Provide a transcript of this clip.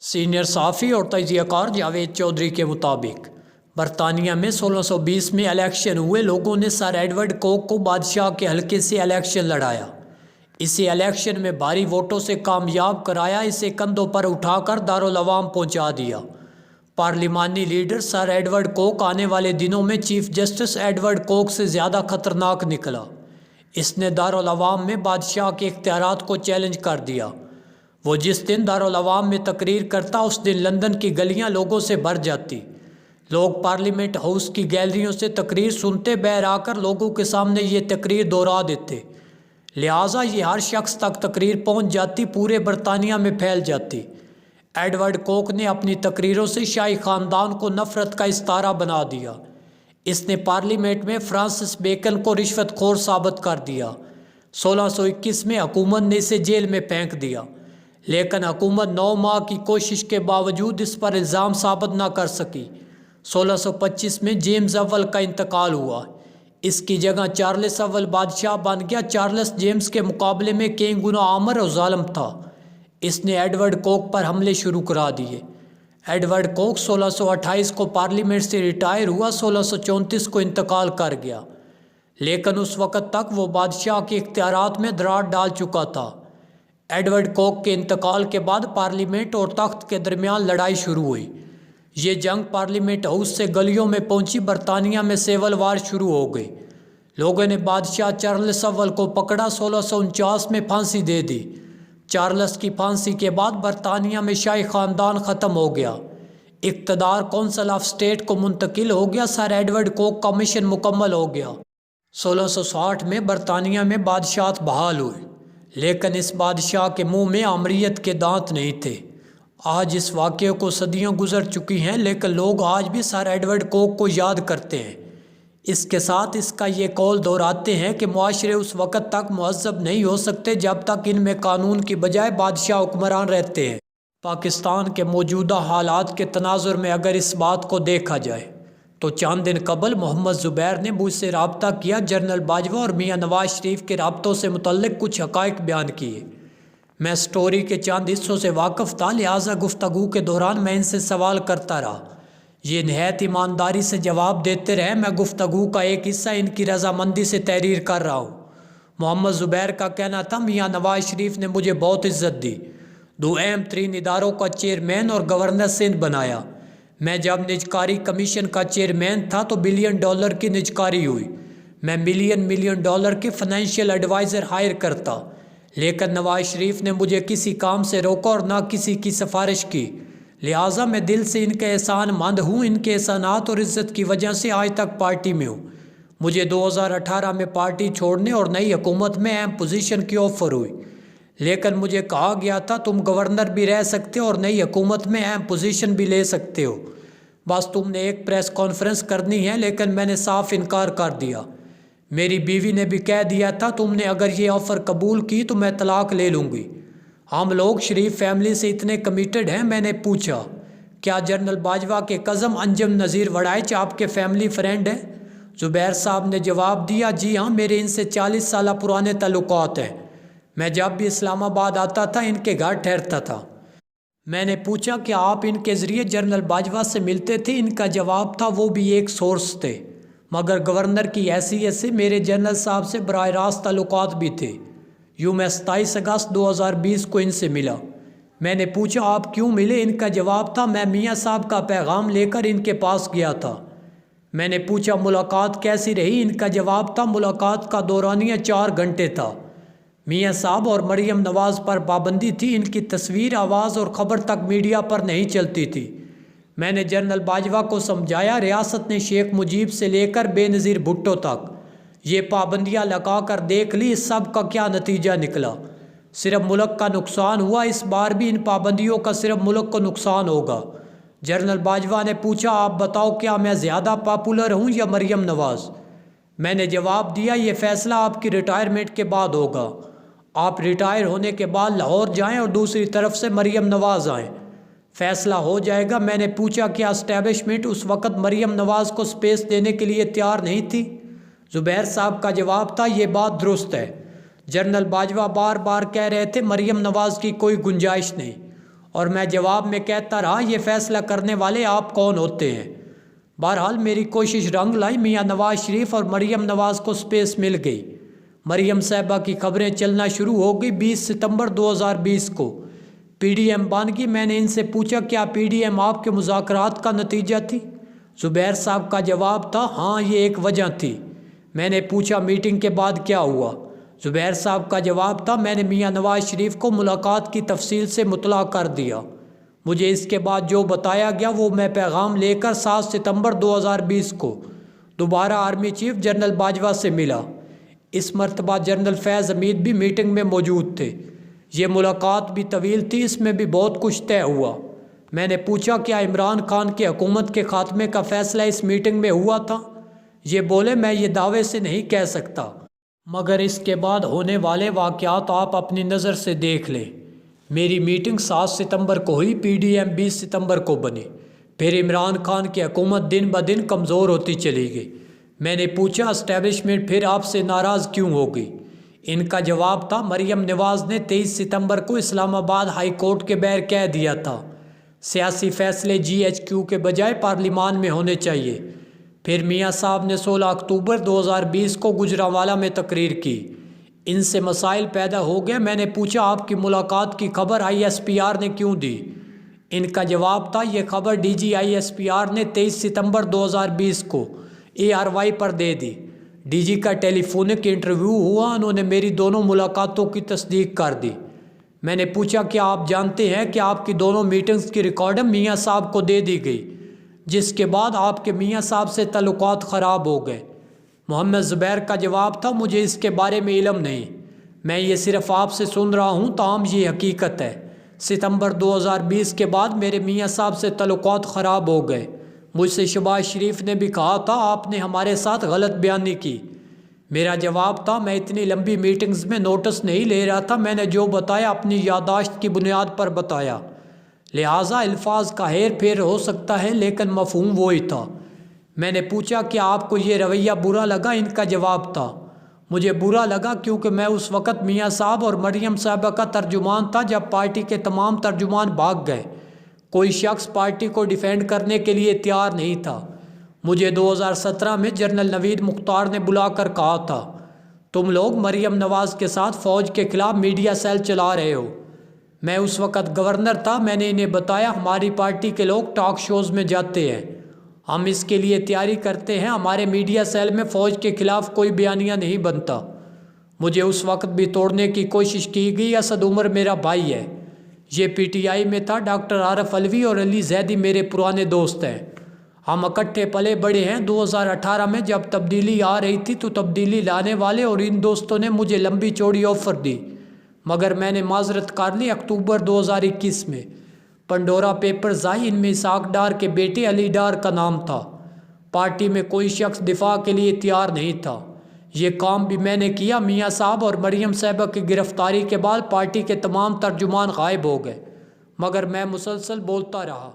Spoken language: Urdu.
سینئر صحافی اور تجزیہ کار جاوید چودھری کے مطابق برطانیہ میں 1620 میں الیکشن ہوئے لوگوں نے سر ایڈورڈ کوک کو بادشاہ کے حلقے سے الیکشن لڑایا، اسے الیکشن میں بھاری ووٹوں سے کامیاب کرایا، اسے کندھوں پر اٹھا کر دارالعوام پہنچا دیا۔ پارلیمانی لیڈر سر ایڈورڈ کوک آنے والے دنوں میں چیف جسٹس ایڈورڈ کوک سے زیادہ خطرناک نکلا۔ اس نے دارالعوام میں بادشاہ کے اختیارات کو چیلنج کر دیا۔ وہ جس دن دارالعوام میں تقریر کرتا اس دن لندن کی گلیاں لوگوں سے بھر جاتی، لوگ پارلیمنٹ ہاؤس کی گیلریوں سے تقریر سنتے، باہر آ کر لوگوں کے سامنے یہ تقریر دہرا دیتے، لہٰذا یہ ہر شخص تک تقریر پہنچ جاتی، پورے برطانیہ میں پھیل جاتی۔ ایڈورڈ کوک نے اپنی تقریروں سے شاہی خاندان کو نفرت کا استعارہ بنا دیا۔ اس نے پارلیمنٹ میں فرانسس بیکن کو رشوت خور ثابت کر دیا۔ 1621 میں حکومت نے اسے جیل میں پھینک دیا، لیکن حکومت 9 ماہ کی کوشش کے باوجود اس پر الزام ثابت نہ کر سکی۔ 1625 میں جیمز اول کا انتقال ہوا، اس کی جگہ چارلس اول بادشاہ بن گیا۔ چارلس جیمز کے مقابلے میں کئی گنا آمر اور ظالم تھا، اس نے ایڈورڈ کوک پر حملے شروع کرا دیے۔ ایڈورڈ کوک 1628 کو پارلیمنٹ سے ریٹائر ہوا، 1634 کو انتقال کر گیا، لیکن اس وقت تک وہ بادشاہ کے اختیارات میں دراڑ ڈال چکا تھا۔ ایڈورڈ کوک کے انتقال کے بعد پارلیمنٹ اور تخت کے درمیان لڑائی شروع ہوئی۔ یہ جنگ پارلیمنٹ ہاؤس سے گلیوں میں پہنچی، برطانیہ میں سول وار شروع ہو گئی۔ لوگوں نے بادشاہ چارلس اول کو پکڑا، 1649 میں پھانسی دے دی۔ چارلس کی پھانسی کے بعد برطانیہ میں شاہی خاندان ختم ہو گیا، اقتدار کونسل آف اسٹیٹ کو منتقل ہو گیا، سر ایڈورڈ کوک کا مشن مکمل ہو گیا۔ 1660 میں برطانیہ میں بادشاہت بحال ہوئی، لیکن اس بادشاہ کے منہ میں آمریت کے دانت نہیں تھے۔ آج اس واقعے کو صدیاں گزر چکی ہیں، لیکن لوگ آج بھی سر ایڈورڈ کوک کو یاد کرتے ہیں۔ اس کے ساتھ اس کا یہ قول دہراتے ہیں کہ معاشرے اس وقت تک مہذب نہیں ہو سکتے جب تک ان میں قانون کی بجائے بادشاہ حکمران رہتے ہیں۔ پاکستان کے موجودہ حالات کے تناظر میں اگر اس بات کو دیکھا جائے تو چند دن قبل محمد زبیر نے مجھ سے رابطہ کیا، جنرل باجوہ اور میاں نواز شریف کے رابطوں سے متعلق کچھ حقائق بیان کیے۔ میں سٹوری کے چند حصوں سے واقف تھا، لہٰذا گفتگو کے دوران میں ان سے سوال کرتا رہا، یہ نہایت ایمانداری سے جواب دیتے رہے۔ میں گفتگو کا ایک حصہ ان کی رضامندی سے تحریر کر رہا ہوں۔ محمد زبیر کا کہنا تھا، میاں نواز شریف نے مجھے بہت عزت دی، 2 اہم ترین اداروں کا چیئرمین اور گورنر سندھ بنایا۔ میں جب نجکاری کمیشن کا چیئرمین تھا تو $1 بلین کی نجکاری ہوئی، میں ملین ڈالر کے فائنینشیل ایڈوائزر ہائر کرتا، لیکن نواز شریف نے مجھے کسی کام سے روکا اور نہ کسی کی سفارش کی، لہٰذا میں دل سے ان کے احسان مند ہوں۔ ان کے احسانات اور عزت کی وجہ سے آج تک پارٹی میں ہوں۔ مجھے 2018 میں پارٹی چھوڑنے اور نئی حکومت میں اہم پوزیشن کی آفر ہوئی، لیکن مجھے کہا گیا تھا تم گورنر بھی رہ سکتے ہو اور نئی حکومت میں اہم پوزیشن بھی لے سکتے ہو، بس تم نے ایک پریس کانفرنس کرنی ہے، لیکن میں نے صاف انکار کر دیا۔ میری بیوی نے بھی کہہ دیا تھا تم نے اگر یہ آفر قبول کی تو میں طلاق لے لوں گی۔ ہم لوگ شریف فیملی سے اتنے کمیٹڈ ہیں۔ میں نے پوچھا، کیا جنرل باجوہ کے کزم انجم نذیر وڑائچ آپ کے فیملی فرینڈ ہیں؟ زبیر صاحب نے جواب دیا، جی ہاں، میرے ان سے 40 سالہ پرانے تعلقات ہیں۔ میں جب بھی اسلام آباد آتا تھا ان کے گھر ٹھہرتا تھا۔ میں نے پوچھا کہ آپ ان کے ذریعے جنرل باجوہ سے ملتے تھے؟ ان کا جواب تھا وہ بھی ایک سورس تھے، مگر گورنر کی حیثیت سے میرے جنرل صاحب سے براہ راست تعلقات بھی تھے۔ میں 27 اگست 2020 کو ان سے ملا۔ میں نے پوچھا آپ کیوں ملے؟ ان کا جواب تھا میں میاں صاحب کا پیغام لے کر ان کے پاس گیا تھا۔ میں نے پوچھا ملاقات کیسی رہی؟ ان کا جواب تھا ملاقات کا دورانیہ 4 گھنٹے تھا۔ میاں صاحب اور مریم نواز پر پابندی تھی، ان کی تصویر، آواز اور خبر تک میڈیا پر نہیں چلتی تھی۔ میں نے جنرل باجوہ کو سمجھایا، ریاست نے شیخ مجیب سے لے کر بے نظیر بھٹو تک یہ پابندیاں لگا کر دیکھ لی، اس سب کا کیا نتیجہ نکلا؟ صرف ملک کا نقصان ہوا۔ اس بار بھی ان پابندیوں کا صرف ملک کو نقصان ہوگا۔ جنرل باجوہ نے پوچھا آپ بتاؤ کیا میں زیادہ پاپولر ہوں یا مریم نواز؟ میں نے جواب دیا یہ فیصلہ آپ کی ریٹائرمنٹ کے بعد ہوگا، آپ ریٹائر ہونے کے بعد لاہور جائیں اور دوسری طرف سے مریم نواز آئیں، فیصلہ ہو جائے گا۔ میں نے پوچھا کیا اسٹیبلشمنٹ اس وقت مریم نواز کو سپیس دینے کے لیے تیار نہیں تھی؟ زبیر صاحب کا جواب تھا یہ بات درست ہے، جنرل باجوہ بار بار کہہ رہے تھے مریم نواز کی کوئی گنجائش نہیں، اور میں جواب میں کہتا رہا یہ فیصلہ کرنے والے آپ کون ہوتے ہیں؟ بہرحال میری کوشش رنگ لائی، میاں نواز شریف اور مریم نواز کو سپیس مل گئی۔ مریم صاحبہ کی خبریں چلنا شروع ہو گئی۔ 20 ستمبر 2020 کو پی ڈی ایم بن گئی۔ میں نے ان سے پوچھا کیا پی ڈی ایم آپ کے مذاکرات کا نتیجہ تھی؟ زبیر صاحب کا جواب تھا ہاں یہ ایک وجہ تھی۔ میں نے پوچھا میٹنگ کے بعد کیا ہوا؟ زبیر صاحب کا جواب تھا میں نے میاں نواز شریف کو ملاقات کی تفصیل سے مطلع کر دیا۔ مجھے اس کے بعد جو بتایا گیا وہ میں پیغام لے کر 7 ستمبر 2020 کو دوبارہ آرمی چیف جنرل باجوہ سے ملا۔ اس مرتبہ جنرل فیض حمید بھی میٹنگ میں موجود تھے۔ یہ ملاقات بھی طویل تھی، اس میں بھی بہت کچھ طے ہوا۔ میں نے پوچھا کیا عمران خان کی حکومت کے خاتمے کا فیصلہ اس میٹنگ میں ہوا تھا؟ یہ بولے میں یہ دعوے سے نہیں کہہ سکتا، مگر اس کے بعد ہونے والے واقعات آپ اپنی نظر سے دیکھ لیں۔ میری میٹنگ 7 ستمبر کو ہوئی، پی ڈی ایم 20 ستمبر کو بنی۔ پھر عمران خان کی حکومت دن بدن کمزور ہوتی چلی گئی۔ میں نے پوچھا اسٹیبلشمنٹ پھر آپ سے ناراض کیوں ہو گئی؟ ان کا جواب تھا مریم نواز نے 23 ستمبر کو اسلام آباد ہائی کورٹ کے باہر کہہ دیا تھا سیاسی فیصلے GHQ کے بجائے پارلیمان میں ہونے چاہیے۔ پھر میاں صاحب نے 16 اکتوبر 2020 کو گوجرانوالہ میں تقریر کی۔ ان سے مسائل پیدا ہو گئے۔ میں نے پوچھا آپ کی ملاقات کی خبر ISPR نے کیوں دی؟ ان کا جواب تھا یہ خبر DG ISPR نے 23 ستمبر 2020 کو ARY پر دے دی۔ DG کا ٹیلی فونک انٹرویو ہوا، انہوں نے میری دونوں ملاقاتوں کی تصدیق کر دی۔ میں نے پوچھا کیا آپ جانتے ہیں کہ آپ کی دونوں میٹنگز کی ریکارڈنگ میاں صاحب کو دے دی گئی، جس کے بعد آپ کے میاں صاحب سے تعلقات خراب ہو گئے؟ محمد زبیر کا جواب تھا مجھے اس کے بارے میں علم نہیں، میں یہ صرف آپ سے سن رہا ہوں، تاہم یہ حقیقت ہے۔ ستمبر 2020 کے بعد میرے میاں صاحب سے تعلقات خراب ہو گئے۔ مجھ سے شہباز شریف نے بھی کہا تھا آپ نے ہمارے ساتھ غلط بیانی کی۔ میرا جواب تھا میں اتنی لمبی میٹنگز میں نوٹس نہیں لے رہا تھا، میں نے جو بتایا اپنی یادداشت کی بنیاد پر بتایا، لہٰذا الفاظ کا ہیر پھیر ہو سکتا ہے لیکن مفہوم وہی تھا۔ میں نے پوچھا کہ آپ کو یہ رویہ برا لگا؟ ان کا جواب تھا مجھے برا لگا کیونکہ میں اس وقت میاں صاحب اور مریم صاحبہ کا ترجمان تھا جب پارٹی کے تمام ترجمان بھاگ گئے۔ کوئی شخص پارٹی کو ڈیفینڈ کرنے کے لیے تیار نہیں تھا۔ مجھے 2017 میں جنرل نوید مختار نے بلا کر کہا تھا تم لوگ مریم نواز کے ساتھ فوج کے خلاف میڈیا سیل چلا رہے ہو۔ میں اس وقت گورنر تھا، میں نے انہیں بتایا ہماری پارٹی کے لوگ ٹاک شوز میں جاتے ہیں، ہم اس کے لیے تیاری کرتے ہیں، ہمارے میڈیا سیل میں فوج کے خلاف کوئی بیانیہ نہیں بنتا۔ مجھے اس وقت بھی توڑنے کی کوشش کی گئی۔ اسد عمر میرا بھائی ہے، یہ PTI میں تھا۔ ڈاکٹر عارف علوی اور علی زیدی میرے پرانے دوست ہیں، ہم اکٹھے پلے بڑے ہیں۔ 2018 میں جب تبدیلی آ رہی تھی تو تبدیلی لانے والے اور ان دوستوں نے مجھے لمبی چوڑی آفر دی، مگر میں نے معذرت کر لی۔ اکتوبر 2021 میں پنڈورا پیپرز آئی، ان میں اسحاق ڈار کے بیٹے علی ڈار کا نام تھا۔ پارٹی میں کوئی شخص دفاع کے لیے تیار نہیں تھا، یہ کام بھی میں نے کیا۔ میاں صاحب اور مریم صاحبہ کی گرفتاری کے بعد پارٹی کے تمام ترجمان غائب ہو گئے، مگر میں مسلسل بولتا رہا۔